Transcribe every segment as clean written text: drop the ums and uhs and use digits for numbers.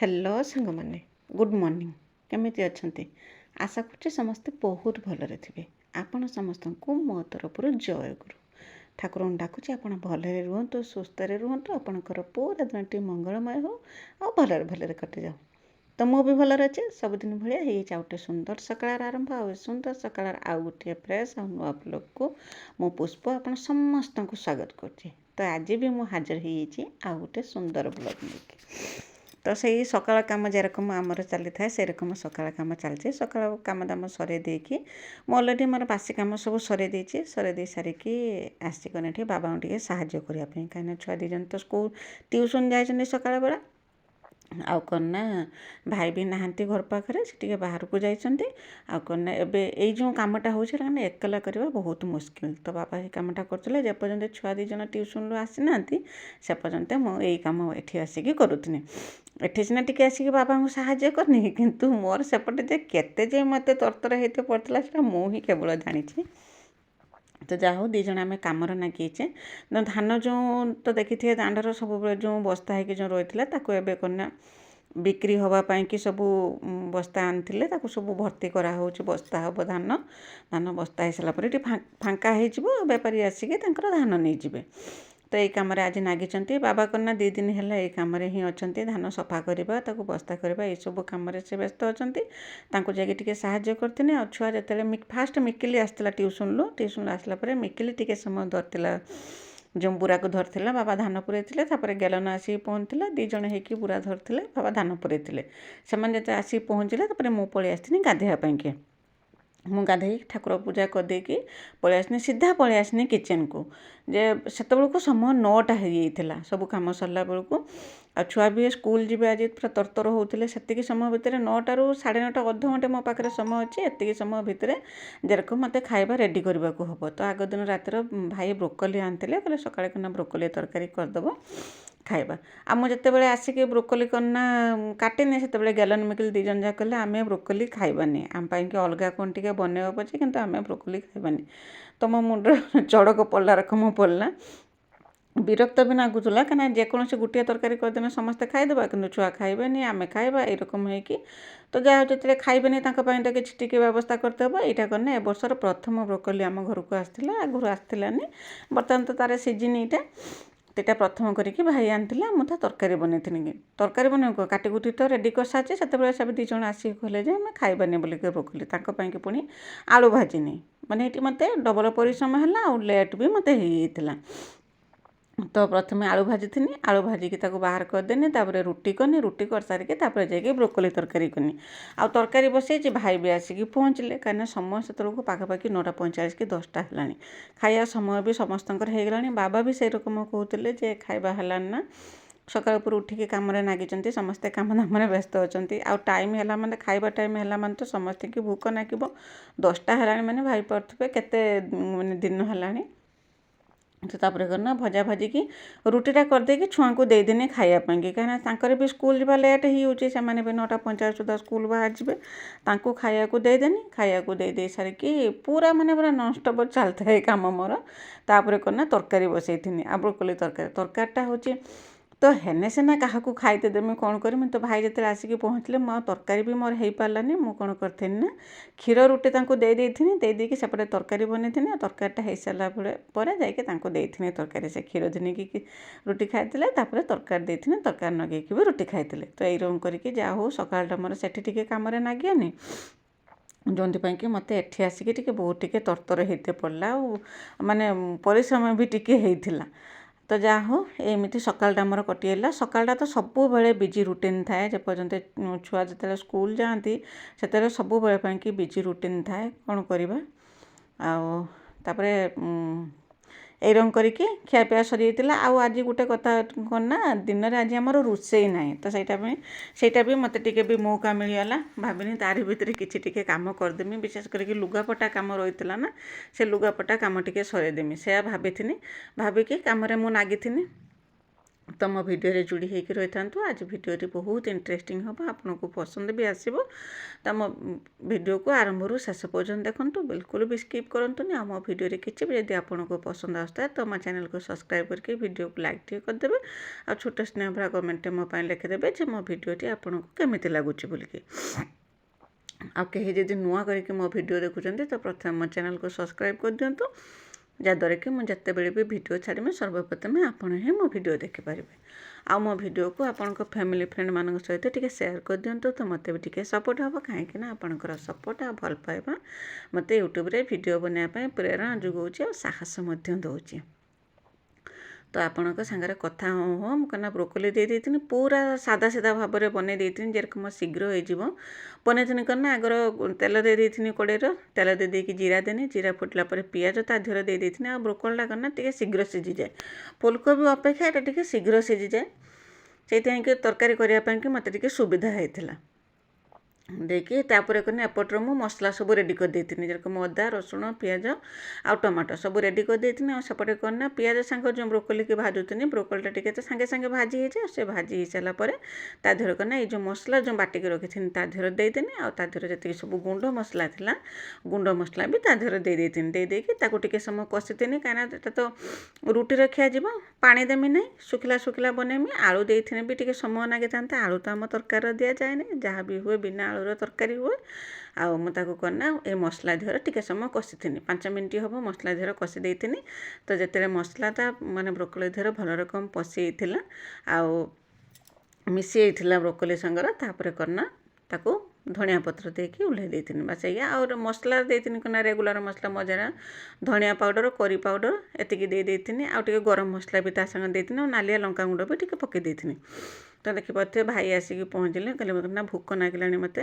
Hello सांग मैंने good morning केमिति अच्छंती आशा करछे समस्ते बहुत भलरे थिबे। आपण समस्त को मो तरफ जय गुरु ठाकुर डाकुचे आपण भलरे रुहतु सुस्थ रुहतु आपणकर पूरा दिनटी मंगलमय हो आ भलरे भलरे कटि जाओ। तो मु भी भलरे अच्छे सबुदिन भाया हो गोटे सुंदर सकाळ आरंभ आ सुंदर सकाळ आउ गोटे फ्रेश आ नुआ ब्लॉग को मो पुष्प आपण समस्त को स्वागत करछे। तो आज भी मु हाजर हो आ गोटे सुंदर ब्लॉग नहीं तो से सकाल कम जेरकम आमर चली था से रकम सकाल कम चलती सकाल कम दाम सर देकी अलरेडी मोर बासी कम सब सर दे सारिकी आसिकने बाबा टे साहाଯ୍य करने कहीं छुआ दीजन तो स्कूल ट्यूशन जाइए सकाल बेला आउ कन्ना भाई भी नहांती घर पाखे से बाहर को जाइए आउ कन्ना एबे एई जो कामटा हो एकला करवा बहुत मुश्किल। तो बाबा ये कामटा करते जेपर्यंत छुआ दीजन ट्यूशन रू आसी ना से पर्यंत मुझे कम ये आसिक करूनी एठी सीना टिके आसिक बाबा को साहाଯ୍य करनी किंतु मोर सेपटे जे केते जे मते तरतर होते पड़ता से मुझे केवल जानी। तो जा हो दीज आम कमर नागिचे धान जो तो देखी थे दांडर सब जो बस्ता है जो रही है करना बिक्री होवाई कि सब बस्ता आनी सब भर्ती करा बस्ता हम धान धान बस्ता हो सारापर फांका हो बेपारी आसिक धान नहीं जाए। तो यही कम आज नागिंट बाबा करना 2 दिन है ये कम ही अच्छा धान सफा करवा बस्ता करवा ये सब कम से व्यस्त अच्छा जाकि साहाଯ୍य करते आ छुआ जो फास्ट मिकिली आसला ट्यूशन आसला मिकिली टी समय धरला जो बुरा को धरला बाबा धान पुरे गेलन आसिक पहुँचला 2 जन होगी बुरा धरते बाबा धान पुरे से जो आसिक पहुँचले मु पलि आसनी गाधेवाई के मु गाधे ठाकुर पूजा करदेकी पलि आसनी सीधा पलि आसनी किचन को जे सेत बेलू समय 9टा हो जाता सब कम सरला बेलू आ छुआ भी स्कूल जी आज पूरा तरतर होते से समय भितर 9टा रू 9:30 अधघंटे मो पाखे समय अच्छे एति समय भितर जेरक मत खाଇବା रेडी करने को हम। तो आग दिन रातिर भाई ब्रोकोली आनते कहले सकाଳେ कना ब्रोकोली तरकारी करदेव खाଇବା आ मु जिते आसिक ब्रोकोली करना काटिनी से गैलन मिकिल 2 जन जा कहले आम ब्रोकोली खाइबानी आम कि अलग कौन टे बनवा पचे कि आम ब्रोकोली खाइबानी। तो मो मुंड चड़क पड़ला रकम पड़ला विरक्त भी लगुला कहीं जेकोसी गोटे तरकारी करदे समस्ते खाईदेवा कि छुआ खाइबेनि आम खाइबा एरकम होगी। तो जहाँ जो खाइबेनि तो कि व्यवस्था करते हैं यहाँ करना ए वर्षर प्रथम ब्रोकोली आम घर को आसला आगुरी आसलानी बर्तमान तो तार सीजन यहाँ प्रथम करके भाई आनी मुझे तरकारी बनई तरकारी बन काटिकुटी तो रेडी कर सारी से 2 जन आसिक कहले आम खाइबानी बोलिक ब्रोकोली कि पुणी आलू भाजिनी माने ये मत डबल परिश्रम है आ लेट भी मत होता। तो प्रथम आलू भाजी थी आलू भाजिकी बाहर करदेनी रुटी कनी रुटी कर सारिकी जाकि ब्रोकोली तरकारी कनी आ तरकारी बसई भाई भी आसिक पहुँचले कहीं समय से पाखापाखि 9:45 कि 10टा है खाया समय भी समस्त होगला। बाबा भी से रकम कहते जे खाଇବା हेलानी ना सकाल पर उठिकी कम नागिंट समस्ते कम दाम व्यस्त अच्छा टाइम है माने खाଇବା टाइम है माने तो समस्त की भूक नागिब 10टा है माने भाई पारे केते दिन है। तो तापर करना भजा भाजी की रुटीटा करदेकी छुआ को देदेनी खायापी कहीं भी स्कूल जावा लेट हो से 9:50 सुधा स्कूल बाहर जाए खाया को देदेनी खाया को दे सारिकी पूरा माने पूरा नॉनस्टॉप चलता है कम मोर। तापर करना तरकारी बसई थी आ ब्रोकोली तरकारीटा हूँ तो हेने सीना क्या खाईते देमी कौन करमी। तो भाई जो आसिक पहुँचले मो तरकारी भी मोर हो पारानी मु कौन करी ना क्षीर रुटी देदेकी सेपटे तरकारी बनई तरकारीटा हो सारा पर जाकि तरकारी से क्षीर दिनी की रुटी खाई तरकारी देती तरकारी नगेकी भी रुटी खाई। तो यही रकम करके जा हो सकाळटा मोर सेठी कम नागियानी जो कि मत एठी आसिक बहुत टे तरतर होते पड़ला माने परिश्रम भी टिके होता। तो जा हो एमती सकाळटा मोर कटिगला सकाळटा तो सब बेले बिजी रुटीन थाए जेपर्यंत छुआ जो स्कूल जाती से सब बेले कि बिजी रुटीन थाए कौन करवा आपर एरम करके खियापिया सरी जाता। आज गोटे कथा करना दिन में आज आमर रोसई ना तो सहीटा भी मत टे भी मौका मिलगला भाविनी तारी भितर कि कम करदेमी विशेष करके लुगापटा कम रही ना से लुगापटा कम टे सरेदेमी से भाभी भाविकी कम मु नागी तो मो भिडियो जोड़ी होकर रही था। आज भिडियो बहुत इंटरेस्टिंग हम, आपको पसंद भी आसो। तो मो भिडियो को आरंभ रू शेष पर्यंत देखो, बिल्कुल भी स्किप करंतुनी। आ मो भिडियो किसी भी यदि आपको पसंद आसता है तो मो चैनल को सब्सक्राइब करके वीडियो को लाइक टे करदे। आ छोट स्नेह भरा कमेंट मो लिखिदेवे जो मो भिडियोटी आपको केमी लगुच बोलिकी। आ कहीं जब नुआ करके मो भिडियो देखुं तो प्रथम मो चैनल को सब्सक्राइब कर दिंतु, जहाँद्वारा कि मुझे जितेबले भी भिडियो छाड़मी सर्वप्रथमे आपण ही मो भिडियो देखिपारे। आ मो भिडियो को आपण फैमिली फ्रेंड मान सहित टे शेयर कर दिंतु, तो मत भी टे सपोर्ट हम कहीं आपणकर सपोर्ट आ भल पाइबा मत यूट्यूब रे भिडियो बनाने प्रेरणा जोगाऊँच और साहस दूँ। तो आपण सागर कथा हम कहना ब्रोकोली दे देती पूरा सादा सीधा भाव में बनई देती जेरकम शीघ्र हो बनई करना। आगर तेल दे देती कड़े तेल दे देकी जीरा देनी, जीरा फुटला पर पियाज ता देहर दे देती। आ ब्रोकोलीटा करना टे शीघ्र सीझी जाए, फुलकोबी अपेक्षा एटा टे शीघ्र सीझी जाए, से तरकारी करने मत टे सुविधा होता। देखिए तापर करनी एपटर मु मसला सब रेडी कर देती, जेरकम अदा रसुण पियाज आ टमाटो सब रेडी कर देती। और सेपटे करना पियाज सांग जो ब्रोकोली की भाजुनी, ब्रोकोलीटा टी तो सांगे सांगे भाजी हो से भाजी हो सारापर तादेहर करना ये जो मसला जो बाटिक रखी तादेहर देदेनी। आदेहर जी सब गुंड मसला था गुंड मसला भी तादेहर दे देदेकी समय कषिनी, कहीं तो रुटी रखा जा पानी देमी ना शुखिला शुखिला बनैमी। आलू देते भी टे समय लगे था, आलू तो आम तरकार दि जाए जहाँ भी हुए बिना आलूर तरकारी हुए। आउ मुझे करना ये मसला देहर टे समय कषि 5 मिनट हम मसला देहर कषि देती। तो जिते मसलाटा माने ब्रोकोली देहर भल रकम पशि आउ मिसी ब्रोकोली संगर तापर करना ताको धनिया पत्र देकी उल्हे देती बस या और मसला देती कना रेगुलर मसला मजा धनिया पाउडर करी पाउडर एतिकी दे देती। आउ टे गरम मसला भी संगे देती और नालिया लंका गुंड भी टे पकई देती। तो देखिपे भाई आसिक पहुँचले कहले ना भोक लगे मत,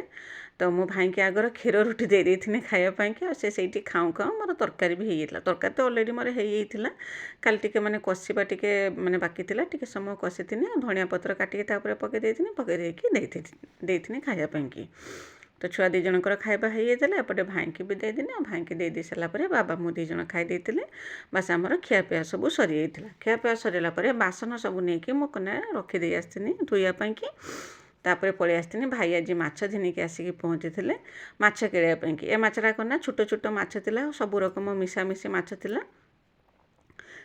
तो मो भाई के आगर क्षीर रुटी दे देती खायापाई और से खाऊँ खाऊँ मोर तरकारी भी होता। तरकारी तो अलरेडी मोर होता, खाली टे मैंने कषा टे मैंने बाकी टे समय कषि धनिया पत्र काटिकी पकई देती देती खायापाई। तो छुआ दी जनकर खाଇବା ହେଇଯାଇଥିଲା, एपटे भाई की भी देदेनी। भाई की दे सारापर बाबा मु दी जन खाई देते। बास आमर खियापिया सब सरी जाता। खियापिया सरला बासन सब नहीं मो कना रखीदे आसनी धोईवाई कि तापर पलि आसनी। भाई आज माछ घिनिकी आसिक पहुँची थे माछ किणापी। ए माछटा करना छोट छोट माछ था, सब रकम मिशामिशी माछ था।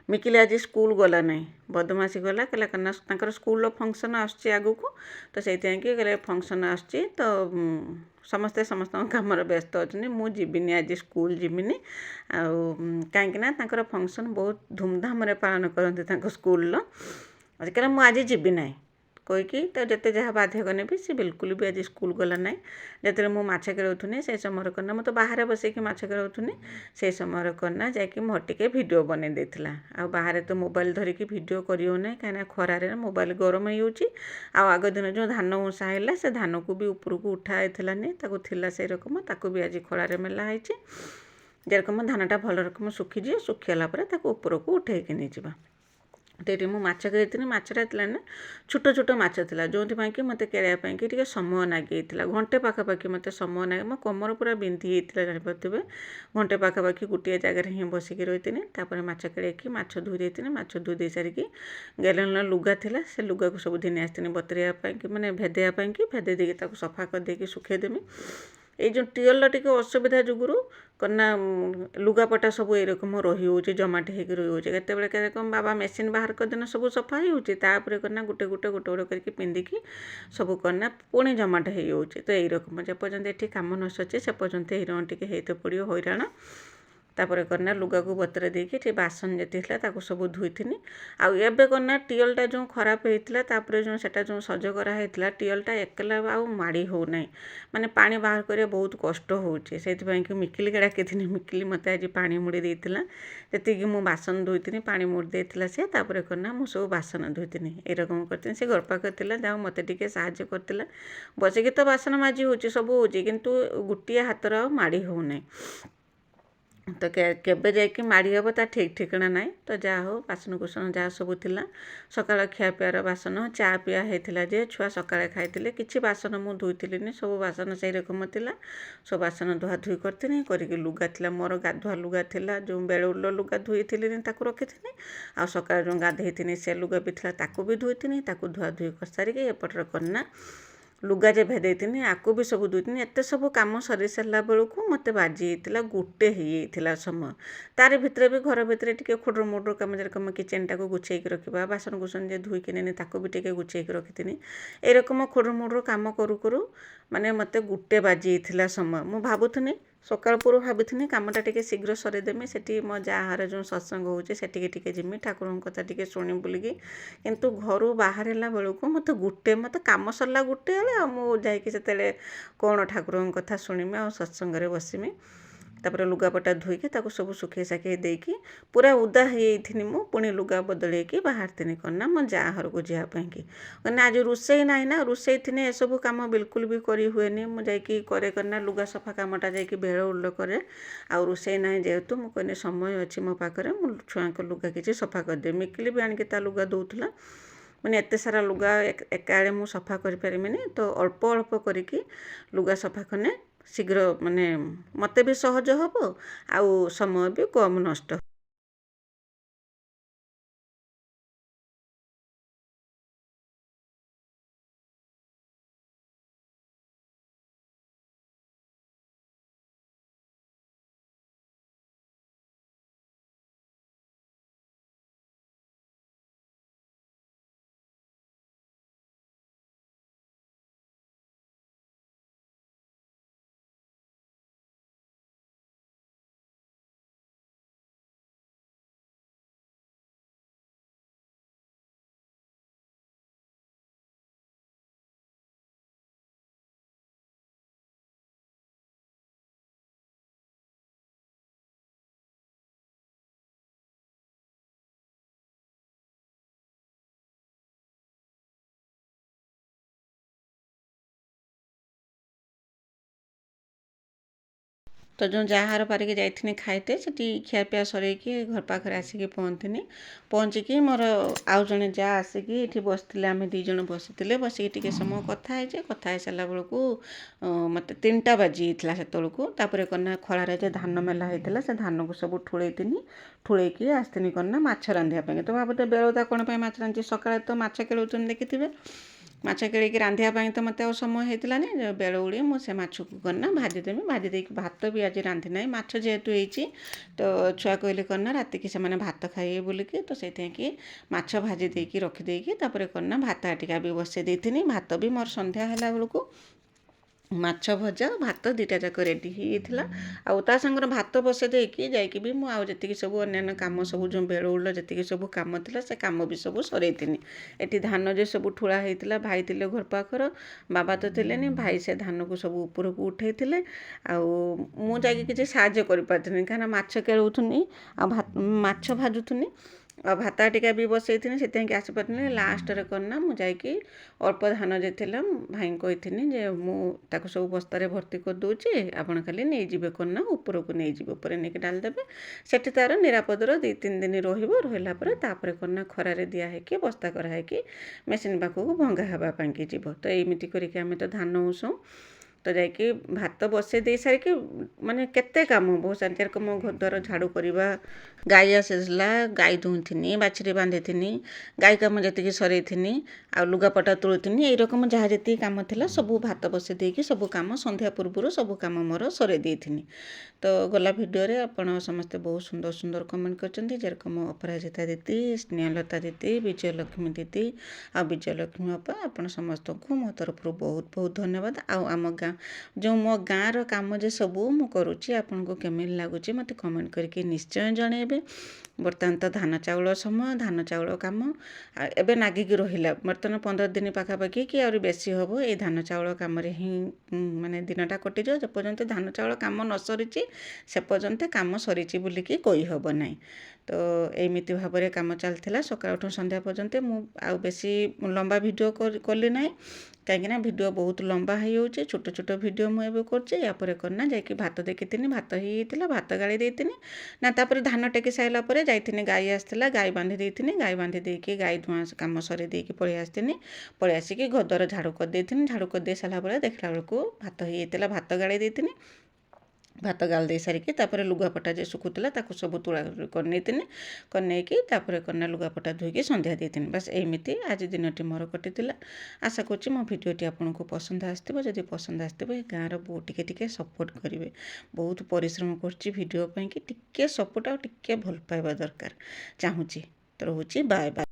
मिकिली आज स्कूल गला ना, बदमाशी गला कहला करना स्कूल फंक्शन आगू को, तो से कहले फंक्शन आसची तो समस्ते समस्त कम व्यस्त अच्छे मु जीविनी आज स्कूल जीविनी। कहीं फंक्शन बहुत धूमधाम पालन करते स्कूल कहला मु आज जीवी ना कहीकि तो जिते जहाँ बाध्य करने भी सी बिल्कुल भी आज स्कूल गला ना। जिते मुझे माछ किणुनी से समय करना मुझे बाहर बसैक माछ किणुनी से समय करना जाकि मोर टे भिडियो बनई देता। आ बाहर तो मोबाइल धरिकी भिडियो करना कहीं खरारे मोबाइल गरम हो। आग दिन जो धान उषा है से धान को भी उपरको उठाई था से रकम ताकू भी आज खड़े मेला जेरकम धानटा भल रकम सुखीजी सुखीगला उपरको उठेकी नहीं जा। तो ये मुझे किनी माछटा ना छोट छोट माछ था जो कि मत केड़ापाई टे समय लगे घंटे पाखापाखि मत समय लगे मो कमर पूरा बिंधी होता जापे। घंटे पाखापाखि गोटे जगार हिं बसिक रही तापर माछ केड़ाई माछ धोई देती। माछ धोई दे सारिकी गैलन लुगा था से लुगा को सब घिनी आसती बतरेवाई मैंने भेदेवाई भेदे देकी सफा करदेकी सुखेदेमी। ये जो टियल टे असुविधा जुगुरु करना लुगापटा सब ये रकम रही हो जमाट होकर रही के बाबा मेसीन बाहर करदेना सब सफा होपर करना गोटे गोटे गोटे गोटे करके पिंधिकी सब करना पुणी जमाट हो। तो यही रकम जेपर्यंत ये कम न सचे से पर्यंत हिरण टे होते पड़ो हैरान। तापर करना लुगा को बतर देकी टे बासन जी सब धोईनी। आबे करना टियलटा जो खराब होता जो सेटा जो सज कराई टियलटा एकला आउ माड़ी हो ना, माने पानी बाहर कर बहुत कष्ट होचे। से मिकिली के डाकी मिकिली मत आज पानी मुड़ी देता जी मु बासन धोईनी पानी मुड़ी देता से तापर करना मु सब बासन धोईनी ए रकम करती। से घर पाख था जहाँ मत टे साहय करता बसिकी तो बासन माजी हो सब हो किंतु गोटे हाथर माड़ी हो ना। ତ କେବେ ଯାଇକି ମାଡ଼ି ହେବ ତା ଠିକ୍ ଠିକଣା ନାହିଁ। ତ ଯାହା ହଉ ବାସନକୁସନ ଯାହା ସବୁ ଥିଲା ସକାଳ ଖିଆପିଆର ବାସନ ଚା ପିଆ ହେଇଥିଲା ଯେ ଛୁଆ ସକାଳେ ଖାଇଥିଲେ। କିଛି ବାସନ ମୁଁ ଧୋଇଥିଲିନି, ସବୁ ବାସନ ସେଇ ରକମ ଥିଲା। ସବୁ ବାସନ ଧୁଆଧୁଇ କରିଥିଲି। କରିକି ଲୁଗା ଥିଲା ମୋର, ଗାଧୁଆ ଲୁଗା ଥିଲା, ଯେଉଁ ବେଳୁର ଲୁଗା ଧୋଇଥିଲିନି ତାକୁ ରଖିଥିଲି। ଆଉ ସକାଳେ ଯେଉଁ ଗାଧୋଇଥିଲି ସେ ଲୁଗା ବି ଥିଲା ତାକୁ ବି ଧୋଇଥିଲି। ତାକୁ ଧୁଆଧୁଇ କରିସାରିକି ଏପଟରେ କନା ଲୁଗା ଯେ ଭେଦେଇଥିଲି ଆକୁ ବି ସବୁ ଧୋଇଥିଲି। ଏତେ ସବୁ କାମ ସରି ସାରିଲା ବେଳକୁ ମୋତେ ବାଜି ଯାଇଥିଲା 1 ହେଇଯାଇଥିଲା ସମୟ। ତାରି ଭିତରେ ବି ଘର ଭିତରେ ଟିକେ ଖୁଡୁର ମୁଡୁର କାମ, ଯେରକମ କିଚେନଟାକୁ ଗୁଛେଇକି ରଖିବା, ବାସନକୁସନ ଯେ ଧୋଇକି ନେନି ତାକୁ ବି ଟିକେ ଗୁଛେଇକି ରଖିଥିଲି। ଏରକମ ଖୁଡୁର ମୁଡୁର କାମ କରୁ କରୁ ମାନେ ମୋତେ 1 ବାଜି ଯାଇଥିଲା ସମୟ। ମୁଁ ଭାବୁଥିଲି ସକାଳ ପୂର୍ବ ଭାବିଥିଲି କାମଟା ଟିକେ ଶୀଘ୍ର ସରେଇଦେମି, ସେଠି ମୋ ଯାଆର ଯେଉଁ ସତ୍ସଙ୍ଗ ହେଉଛି ସେଠିକି ଟିକେ ଯିମି, ଠାକୁରଙ୍କ କଥା ଟିକେ ଶୁଣିବି ବୋଲିକି। କିନ୍ତୁ ଘରୁ ବାହାରିଲା ବେଳକୁ ମୋତେ କାମ ସରିଲା 1 ବେଳେ, ଆଉ ମୁଁ ଯାଇକି ସେତେବେଳେ କ'ଣ ଠାକୁରଙ୍କ କଥା ଶୁଣିମି ଆଉ ସତ୍ସଙ୍ଗରେ ବସିମି। ତାପରେ ଲୁଗାପଟା ଧୋଇକି ତାକୁ ସବୁ ଶୁଖେଇ ସାଖେଇ ଦେଇକି ପୁରା ଓଦା ହେଇଯାଇଥିନି। ମୁଁ ପୁଣି ଲୁଗା ବଦଳେଇକି ବାହାରିଥିନି କ'ଣ ନା ମୋ ଯାଆ ଘରକୁ ଯିବା ପାଇଁକି। ନା ଆଜି ରୋଷେଇ ନାହିଁ ନା, ରୋଷେଇ ଥିନେ ଏସବୁ କାମ ବିଲକୁଲ ବି କରି ହୁଏନି। ମୁଁ ଯାଇକି କରେ ନା ଲୁଗା ସଫା କାମଟା ଯାଇକି ବେଳ ଉଲ୍ଲ କରେ। ଆଉ ରୋଷେଇ ନାହିଁ ଯେହେତୁ ମୁଁ କହିନି ସମୟ ଅଛି ମୋ ପାଖରେ, ମୁଁ ଛୁଆଙ୍କ ଲୁଗା କିଛି ସଫା କରିଦେବି। ମିକିଲି ବି ଆଣିକି ତା ଲୁଗା ଦେଉଥିଲା। ମାନେ ଏତେ ସାରା ଲୁଗା ଏକାବେଳେ ମୁଁ ସଫା କରିପାରିବିନି, ତ ଅଳ୍ପ ଅଳ୍ପ କରିକି ଲୁଗା ସଫା କଲେ ଶୀଘ୍ର ମାନେ ମୋତେ ବି ସହଜ ହେବ ଆଉ ସମୟ ବି କମ୍ ନଷ୍ଟ ହେବ। ତ ଯେଉଁ ଯାହାର ପାରିକି ଯାଇଥିନି ଖାଇତେ, ସେଠି ଖିଆପିଆ ସରେଇକି ଘର ପାଖରେ ଆସିକି ପହଞ୍ଚିକି ମୋର ଆଉ ଜଣେ ଯାଆ ଆସିକି ଏଠି ବସିଥିଲେ। ଆମେ 2 ଜଣ ବସିଥିଲେ। ବସିକି ଟିକେ ସମୟ କଥା ହେଇଛେ। କଥା ହେଇସାରିଲା ବେଳକୁ ମୋତେ 3ଟା ବାଜି ଯାଇଥିଲା ସେତେବେଳକୁ। ତାପରେ କନା ଖଳାରେ ଯେ ଧାନ ମେଲା ହେଇଥିଲା ସେ ଧାନକୁ ସବୁ ଠୁଳେଇକି ଆସିଥିନି ନା ମାଛ ରାନ୍ଧିବା ପାଇଁ। ତ ଭାବୁତେ ବେଳୋଦା କ'ଣ ପାଇଁ ମାଛ ରାନ୍ଧିଛି, ସକାଳେ ତ ମାଛ କେଳଉଛନ୍ତି ଦେଖିଥିବେ। ମାଛ କେଳିକି ରାନ୍ଧିବା ପାଇଁ ତ ମୋତେ ଆଉ ସମୟ ହେଇଥିଲାନି। ବେଳଉଳି ମୁଁ ସେ ମାଛକୁ ନା ଭାଜିଦେମି। ଭାଜି ଦେଇକି ଭାତ ବି ଆଜି ରାନ୍ଧି ନାହିଁ, ମାଛ ଯେହେତୁ ହେଇଛି। ତ ଛୁଆ କହିଲେ ନା ରାତିକି ସେମାନେ ଭାତ ଖାଇବେ ବୋଲିକି, ତ ସେଇଥିପାଇଁ କି ମାଛ ଭାଜି ଦେଇକି ରଖିଦେଇକି ତାପରେ ନା ଭାତ ଆଟିକା ବି ବସେଇ ଦେଇଥିନି। ଭାତ ବି ମୋର ସନ୍ଧ୍ୟା ହେଲା ବେଳକୁ ମାଛ ଭଜା ଭାତ 2ଟା ଯାକ ରେଡ଼ି ହେଇଯାଇଥିଲା। ଆଉ ତା ସାଙ୍ଗରେ ଭାତ ବସେଇ ଦେଇକି ଯାଇକି ବି ମୁଁ ଆଉ ଯେତିକି ସବୁ ଅନ୍ୟାନ୍ୟ କାମ ସବୁ ଯେଉଁ ବେଳଉଳିର ଯେତିକି ସବୁ କାମ ଥିଲା ସେ କାମ ବି ସବୁ ସରେଇଥିନି। ଏଠି ଧାନ ଯେ ସବୁ ଠୁଳା ହେଇଥିଲା, ଭାଇ ଥିଲେ ଘର ପାଖର, ବାବା ତ ଥିଲେନି। ଭାଇ ସେ ଧାନକୁ ସବୁ ଉପରକୁ ଉଠେଇଥିଲେ। ଆଉ ମୁଁ ଯାଇକି କିଛି ସାହାଯ୍ୟ କରିପାରିଥିନି, କାହିଁକିନା ମାଛ କେଳଉଥିନି ଆଉ ମାଛ ଭାଜୁଥିନି ଆଉ ଭାତ ଆଟିକା ବି ବସେଇଥିନି। ସେଥିପାଇଁ ଆସିପାରିନି। ଲାଷ୍ଟରେ ନା ମୁଁ ଯାଇକି ଅଳ୍ପ ଧାନ ଯେ ଥିଲା ଭାଇଙ୍କୁ କହିଥିନି ଯେ ମୁଁ ତାକୁ ସବୁ ବସ୍ତାରେ ଭର୍ତ୍ତି କରିଦେଉଛି, ଆପଣ ଖାଲି ନେଇଯିବେ ନା ଉପରକୁ ନେଇଯିବେ, ଉପରେ ନେଇକି ଡାଲିଦେବେ। ସେଠି ତାର ନିରାପଦର 2-3 ଦିନ ରହିବ। ରହିଲା ପରେ ତାପରେ ନା ଖରାରେ ଦିଆ ହେଇକି ବସ୍ତା କରାହେଇକି ମେସିନ୍ ପାଖକୁ ଭଙ୍ଗା ହେବା ପାଇଁକି ଯିବ। ତ ଏମିତି କରିକି ଆମେ ତ ଧାନ ଉଷୁଁ। ତ ଯାଇକି ଭାତ ବସେଇ ଦେଇ ସାରିକି ମାନେ କେତେ କାମ ବହୁତ ସାରା, ଯେରକମ ଘରଦ୍ୱାର ଝାଡ଼ୁ କରିବା, ଗାଈ ଆସିଥିଲା ଗାଈ ଦୁହିଁଥିନି, ବାଛୁରୀ ବାନ୍ଧିଥିନି, ଗାଈ କାମ ଯେତିକି ସରେଇଥିନି, ଆଉ ଲୁଗାପଟା ତୋଳିଥିନି। ଏଇ ରକମ ଯାହା ଯେତିକି କାମ ଥିଲା ସବୁ ଭାତ ବସେଇ ଦେଇକି ସବୁ କାମ ସନ୍ଧ୍ୟା ପୂର୍ବରୁ ସବୁ କାମ ମୋର ସରେଇ ଦେଇଥିନି। ତ ଗଲା ଭିଡ଼ିଓରେ ଆପଣ ସମସ୍ତେ ବହୁତ ସୁନ୍ଦର ସୁନ୍ଦର କମେଣ୍ଟ କରିଛନ୍ତି, ଯେରକମ ଅପରାଜିତା ଦିଦି, ସ୍ନେହଲତା ଦିଦି, ବିଜୟଲକ୍ଷ୍ମୀ ଦିଦି ଆଉ ବିଜୟଲକ୍ଷ୍ମୀ ଅପା, ଆପଣ ସମସ୍ତଙ୍କୁ ମୋ ତରଫରୁ ବହୁତ ବହୁତ ଧନ୍ୟବାଦ। ଆଉ ଆମ ଯେଉଁ ମୋ ଗାଁର କାମ ଯେ ସବୁ ମୁଁ କରୁଛି ଆପଣଙ୍କୁ କେମିତି ଲାଗୁଛି ମୋତେ କମେଣ୍ଟ କରିକି ନିଶ୍ଚୟ ଜଣାଇବେ। ବର୍ତ୍ତମାନ ତ ଧାନ ଚାଉଳ ସମୟ, ଧାନ ଚାଉଳ କାମ ଏବେ ନାଗିକି ରହିଲା। ବର୍ତ୍ତମାନ 15 ଦିନ ପାଖାପାଖି କି ଆହୁରି ବେଶୀ ହେବ ଏଇ ଧାନ ଚାଉଳ କାମରେ ହିଁ ମାନେ ଦିନଟା କଟିଯିବ। ଯେପର୍ଯ୍ୟନ୍ତ ଧାନ ଚାଉଳ କାମ ନ ସରିଛି ସେ ପର୍ଯ୍ୟନ୍ତ କାମ ସରିଛି ବୋଲିକି କହିହେବ ନାହିଁ। ତ ଏମିତି ଭାବରେ କାମ ଚାଲିଥିଲା ସକାଳଠୁ ସନ୍ଧ୍ୟା ପର୍ଯ୍ୟନ୍ତ। ମୁଁ ଆଉ ବେଶୀ ଲମ୍ବା ଭିଡ଼ିଓ କଲି ନାହିଁ, କାହିଁକିନା ଭିଡ଼ିଓ ବହୁତ ଲମ୍ବା ହେଇଯାଉଛି। ଛୋଟ ଛୋଟ ଭିଡ଼ିଓ ମୁଁ ଏବେ କରୁଛି। ୟାପରେ କରିନା ଯାଇକି ଭାତ ଦେଖିଥିନି, ଭାତ ହେଇଯାଇଥିଲା, ଭାତ ଗାଳି ଦେଇଥିନି ନା। ତାପରେ ଧାନ ଟେକି ସାରିଲା ପରେ ଯାଇଥିନି, ଗାଈ ଆସିଥିଲା, ଗାଈ ବାନ୍ଧି ଦେଇଥିନି। ଗାଈ ବାନ୍ଧି ଦେଇକି ଗାଈ ଧୂଆଁ କାମ ସରେଇ ଦେଇକି ପଳେଇ ଆସିଥିନି। ପଳେଇ ଆସିକି ଘର ଝାଡ଼ୁ କରିଦେଇଥିନି। ଝାଡ଼ୁ କରିଦେଇ ସାରିଲା ପରେ ଦେଖିଲା ବେଳକୁ ଭାତ ହେଇଯାଇଥିଲା, ଭାତ ଗାଳି ଦେଇଥିନି। ଭାତ ଗାଳି ଦେଇ ସାରିକି ତାପରେ ଲୁଗାପଟା ଯେ ଶୁଖୁଥିଲା ତାକୁ ସବୁ ତୁଳା କରିନେଇଥିନି। କରିନେଇକି ତାପରେ କନା ଲୁଗାପଟା ଧୋଇକି ସନ୍ଧ୍ୟା ଦେଇଥିନି। ବାସ୍ ଏମିତି ଆଜି ଦିନଟି ମୋର କଟିଥିଲା। ଆଶା କରୁଛି ମୋ ଭିଡ଼ିଓଟି ଆପଣଙ୍କୁ ପସନ୍ଦ ଆସିଥିବ। ଯଦି ପସନ୍ଦ ଆସିଥିବ ଏ ଗାଁର ବୋଉ ଟିକେ ସପୋର୍ଟ କରିବେ। ବହୁତ ପରିଶ୍ରମ କରୁଛି ଭିଡ଼ିଓ ପାଇଁକି, ଟିକେ ସପୋର୍ଟ ଆଉ ଟିକେ ଭଲ ପାଇବା ଦରକାର ଚାହୁଁଛି। ତ ରହୁଛି, ବାଏ ବାଏ।